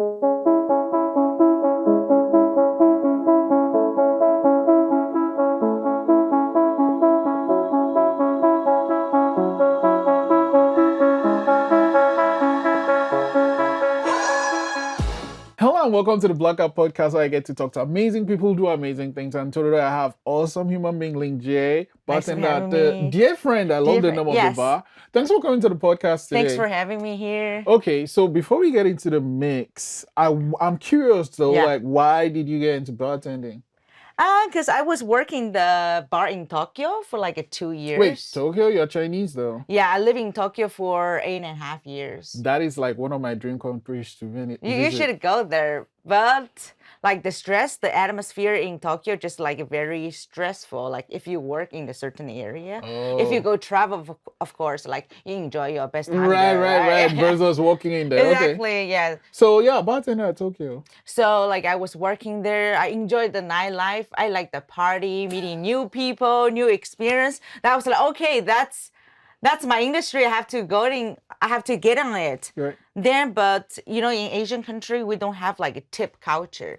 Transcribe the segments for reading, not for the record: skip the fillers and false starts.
Hello and welcome to the Blackout Podcast, where I get to talk to amazing people who do amazing things. And today I have awesome human being Lingjie, Nice to bartender have at the me. DearFriend. I love the DearFriend, name of yes. the bar. Thanks for coming to the podcast today. Thanks for having me here. Okay, so before we get into the mix, I'm curious though, Yeah. like why did you get into bartending? Because I was working the bar in Tokyo for like 2 years. Wait, Tokyo, you're Chinese though. Yeah, I lived in Tokyo for 8.5 years. That is like one of my dream countries to You visit. should go there, but like the stress, the atmosphere in Tokyo, just like very stressful. Like if you work in a certain area, if you go travel, of course, like you enjoy your best time there, Right. Versus walking in there. Exactly, Okay. yeah. So yeah, bartender at Tokyo. So like I was working there. I enjoyed the nightlife. I like the party, meeting new people, new experience. That was like, okay, that's my industry. I have to go in. I have to get on it. Right. Then, but in Asian country, we don't have like a tip culture.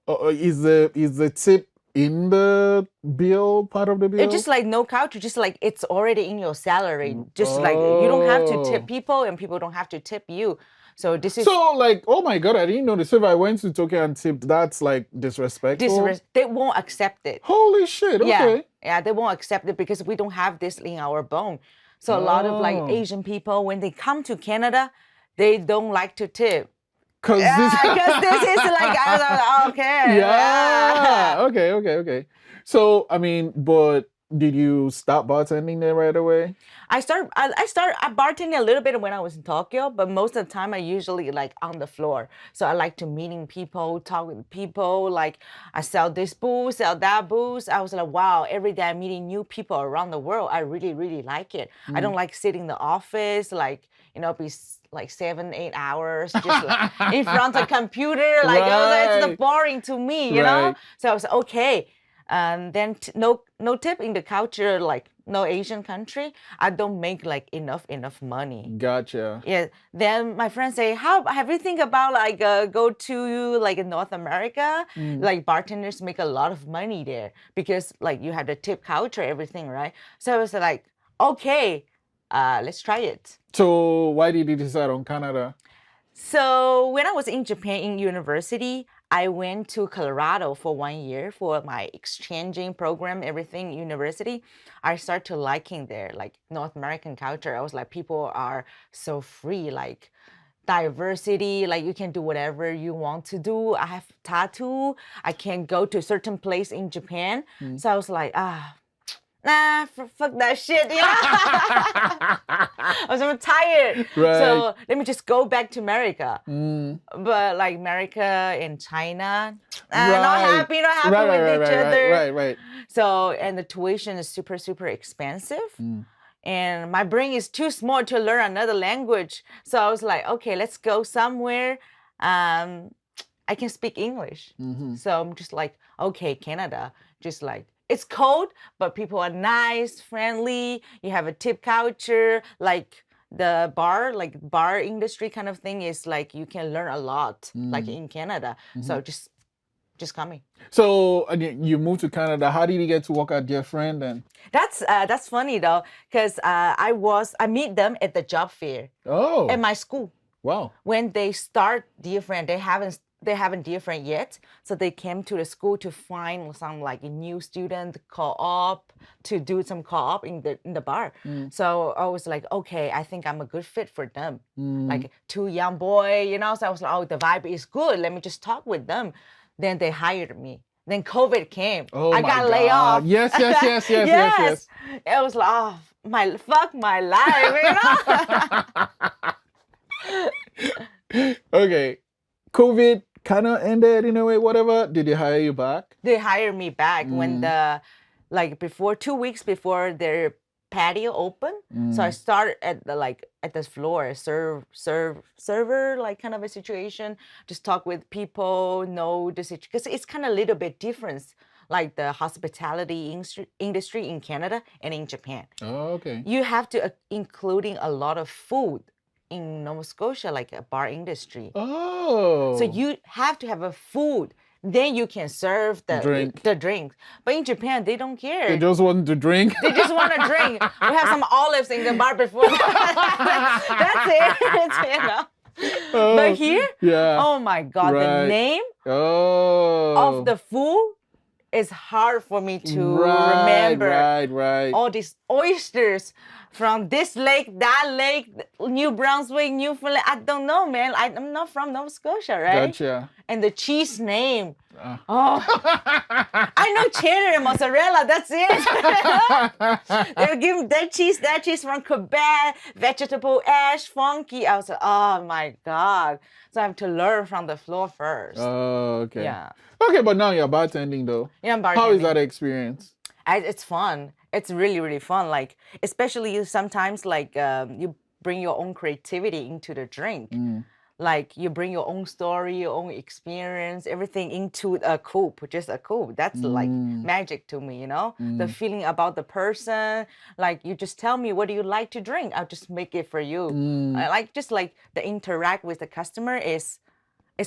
Is the tip in the bill, part of the bill? It's just like no culture, just like it's already in your salary. Just like you don't have to tip people and people don't have to tip you. So this is So like, oh my God, I didn't know this. If I went to Tokyo and tipped, that's like disrespectful. they won't accept it. Holy shit, okay. Yeah, they won't accept it because we don't have this in our bone. So a lot of like Asian people, when they come to Canada, they don't like to tip. Because this is like, okay. Yeah. Okay. So, I mean, but did you stop bartending there right away? I started bartending a little bit when I was in Tokyo, but most of the time I usually like on the floor. So I like to meeting people, talk with people. Like I sell this booze, sell that booze. I was like, wow, every day I'm meeting new people around the world. I really, really like it. I don't like sitting in the office, like, be like 7-8 hours just like in front of a computer. Like it's boring to me, you know? So I was okay. And then no tip in the culture, like no Asian country, I don't make like enough money. Gotcha. Yeah. Then my friends say, how have you think about like go to like North America? Like bartenders make a lot of money there because like you have the tip culture, everything, right? So I was like, okay, let's try it. So why did you decide on Canada? So when I was in Japan in university, I went to Colorado for 1 year for my exchanging program, everything, university. I started to liking there, like North American culture. I was like, people are so free, like diversity, like you can do whatever you want to do. I have tattoo. I can go to a certain place in Japan. So I was like, nah, fuck that shit, I was so tired. Right. So let me just go back to America. But like America and China, not happy with each other. Right. So, and the tuition is super, super expensive. And my brain is too small to learn another language. So I was like, okay, let's go somewhere. I can speak English. So I'm just like, okay, Canada, just like, it's cold, but people are nice, friendly. You have a tip culture, like the bar industry kind of thing is like you can learn a lot, like in Canada. So just coming. So you moved to Canada. How did you get to work at DearFriend then? That's funny though, because I meet them at the job fair. Oh. At my school. Wow. When they start DearFriend, they haven't DearFriend yet, so they came to the school to find some like a new student co-op to do some co-op in the bar. So I was like, okay, I think I'm a good fit for them. Like two young boy, So I was like, oh, the vibe is good. Let me just talk with them. Then they hired me. Then COVID came. Oh, I got laid off. Yes. It was like, oh, my life, Okay. COVID kind of ended in a way, whatever. Did they hire you back? They hired me back when before 2 weeks before their patio open. So I started at the floor, server, like kind of a situation, just talk with people, know the situation, because it's kind of a little bit different, like the hospitality industry in Canada and in Japan. Oh, okay. You have to including a lot of food in Nova Scotia, like a bar industry. Oh. So you have to have a food, then you can serve the drinks. But in Japan, they don't care. They just want to drink. They just want to drink. We have some olives in the bar before. That's it. You know? But here, oh my God, the name of the food is hard for me to remember. Right. All these oysters from this lake, that lake, New Brunswick, Newfoundland. I don't know, man. I'm not from Nova Scotia, right? Gotcha. And the cheese name. Oh, I know cheddar and mozzarella. That's it. They'll give that cheese from Quebec, vegetable ash, funky. I was like, oh my God. So I have to learn from the floor first. Oh, okay. Yeah. Okay, but now you're bartending though. Yeah, I'm bartending. How is that experience? It's fun. It's really, really fun. Like, especially sometimes like you bring your own creativity into the drink. Like you bring your own story, your own experience, everything into a coupe, just a coupe. That's like magic to me, you know? The feeling about the person. Like you just tell me, what do you like to drink? I'll just make it for you. I like just like the interact with the customer it's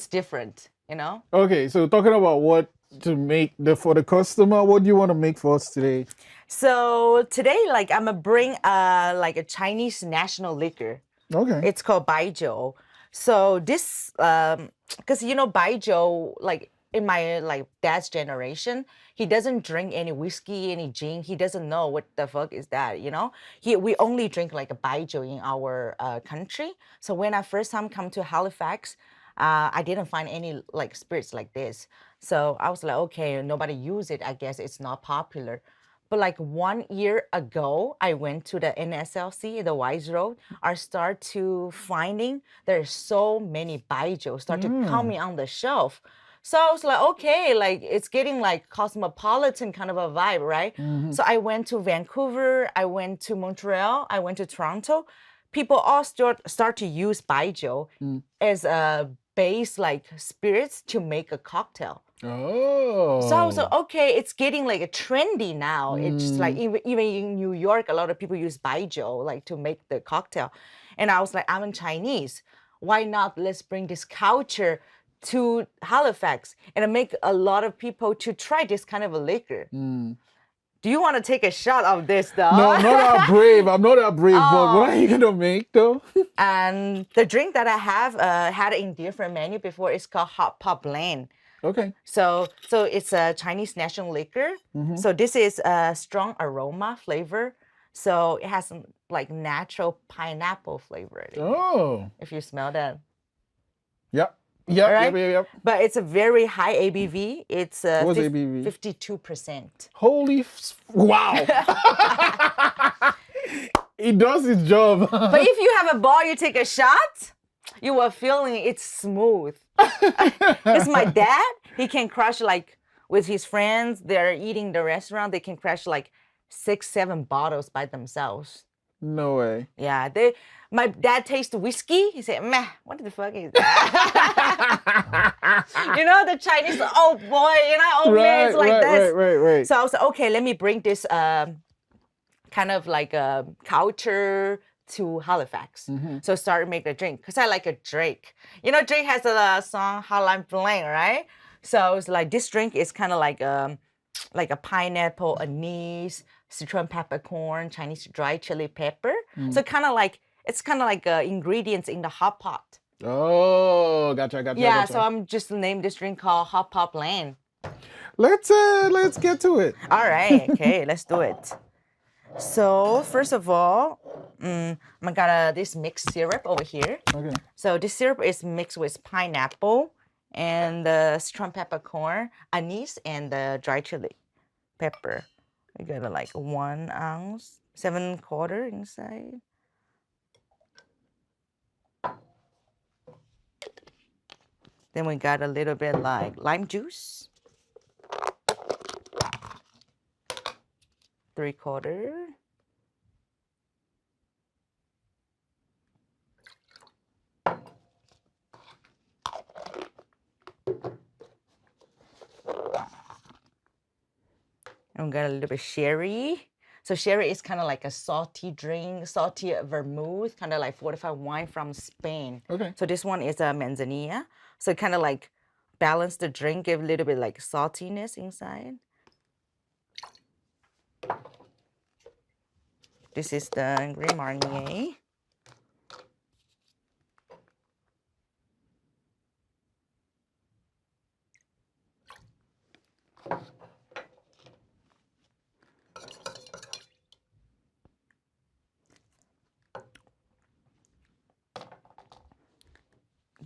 different, you know? Okay, so talking about what to make for the customer, what do you want to make for us today? So today, like I'm gonna bring like a Chinese national liquor. Okay. It's called baijiu. So this, because you know baijiu, like in my like dad's generation, he doesn't drink any whiskey, any gin. He doesn't know what the fuck is that, you know. We only drink like a baijiu in our country. So when I first time come to Halifax, I didn't find any like spirits like this. So I was like, okay, nobody use it. I guess it's not popular. But like 1 year ago, I went to the NSCC, the Wise Road. I start to finding there's so many baijiu start to coming on the shelf. So I was like, okay, like it's getting like cosmopolitan kind of a vibe, right? So I went to Vancouver, I went to Montreal, I went to Toronto. People all start to use baijiu as a base like spirits to make a cocktail. Oh. So I was like, okay, it's getting like a trendy now. It's just like even in New York, a lot of people use baijiu like to make the cocktail. And I was like, I'm in Chinese. Why not let's bring this culture to Halifax and make a lot of people to try this kind of a liquor. Do you want to take a shot of this though? No, I'm not that brave. I'm not that brave. But what are you gonna make though? And the drink that I have had in DearFriend menu before is called Hot Pot Blend. Okay. So it's a Chinese national liquor. So this is a strong aroma flavor. So it has some like natural pineapple flavor. Oh. If you smell that. Yep. But it's a very high ABV. It's What's ABV? 52%. Holy wow. It does its job. But if you have a ball, you take a shot, you are feeling it's smooth. It's my dad. He can crush like with his friends. They're eating the restaurant. They can crush like 6-7 bottles by themselves. No way. Yeah, my dad tastes whiskey. He said, "Meh, what the fuck is that?" You know, the Chinese, oh boy, you know, old man, like this. Right. So I was like, okay, let me bring this kind of like a culture to Halifax. So start to make the drink because I like a Drake. You know, Drake has a song Hotline Bling, right? So it's like this drink is kind of like a pineapple, anise, Sichuan peppercorn, Chinese dry chili pepper. So it's kind of like ingredients in the hot pot. Oh, gotcha. Yeah, so I'm just named this drink called Hot Pot Blend. Let's get to it. All right, okay, let's do it. So first of all, I got this mixed syrup over here. Okay. So this syrup is mixed with pineapple and the Sichuan peppercorn, anise, and the dry chili pepper. We got like 1 ounce, 7/4 inside. Then we got a little bit like lime juice. 3/4. And we got a little bit sherry. So sherry is kind of like a salty drink, salty vermouth, kind of like fortified wine from Spain. Okay. So this one is a manzanilla. So kind of like balance the drink, give a little bit like saltiness inside. This is the Grand Marnier.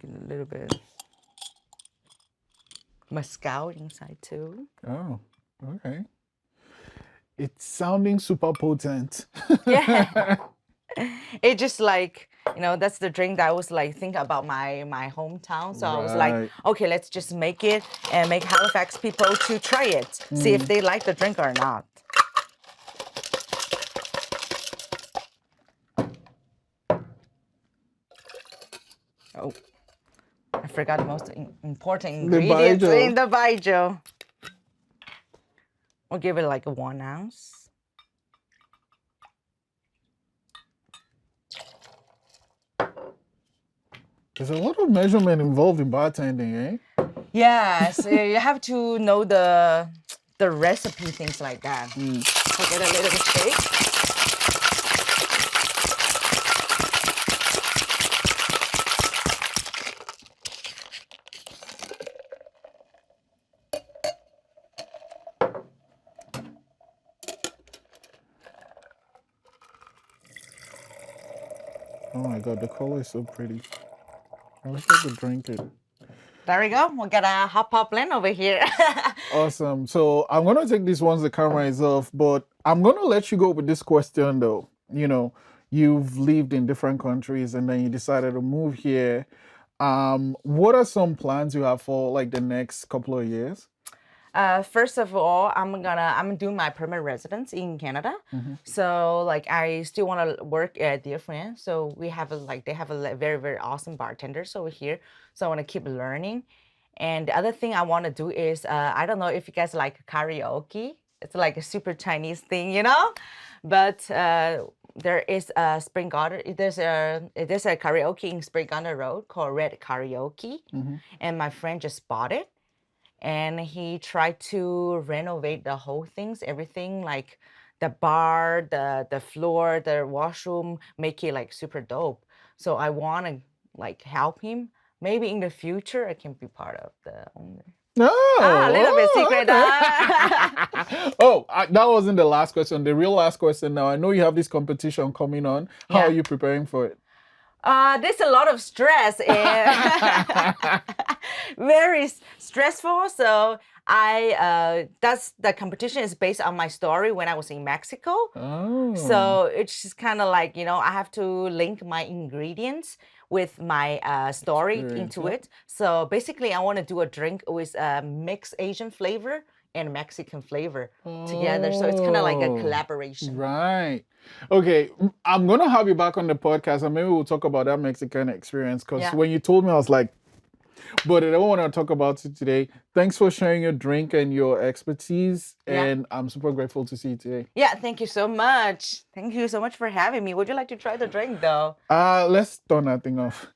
Get a little bit mezcal inside too. Oh, okay. It's sounding super potent. Yeah. It just like, that's the drink that I was like thinking about my hometown. So I was like, Right. okay, let's just make it and make Halifax people to try it, see if they like the drink or not. Oh, I forgot the most important ingredients baijiu. in the baijiu. We'll give it like a 1 ounce. There's a lot of measurement involved in bartending, eh? Yes, you have to know the recipe, things like that. So get a little bit shake. Oh my god, the color is so pretty. I wish I could drink it. There we go. We'll get a hot pot blend over here. Awesome. So I'm gonna take this once the camera is off, but I'm gonna let you go with this question though. You've lived in different countries and then you decided to move here. What are some plans you have for like the next couple of years? First of all, I'm doing my permanent residence in Canada. So like I still want to work at DearFriend. So they have a very, very awesome bartenders over here. So I want to keep learning. And the other thing I want to do is I don't know if you guys like karaoke. It's like a super Chinese thing, But there is a Spring Garden. There's a karaoke in Spring Garden Road called Red Karaoke, and my friend just bought it. And he tried to renovate the whole things, everything like the bar, the floor, the washroom, make it like super dope. So I want to like help him. Maybe in the future I can be part of the owner. Oh, A little bit secret. Okay. That wasn't the last question. The real last question now. I know you have this competition coming on. How Yeah. are you preparing for it? There's a lot of stress and very stressful. So that's the competition is based on my story when I was in Mexico. Oh. So it's just kind of like, I have to link my ingredients with my story into it. So basically I want to do a drink with a mixed Asian flavor and Mexican flavor together. So it's kind of like a collaboration. Right. Okay. I'm going to have you back on the podcast and maybe we'll talk about that Mexican experience because when you told me, I was like, but I don't want to talk about it today. Thanks for sharing your drink and your expertise. And I'm super grateful to see you today. Yeah, thank you so much. Thank you so much for having me. Would you like to try the drink though? Let's turn that thing off.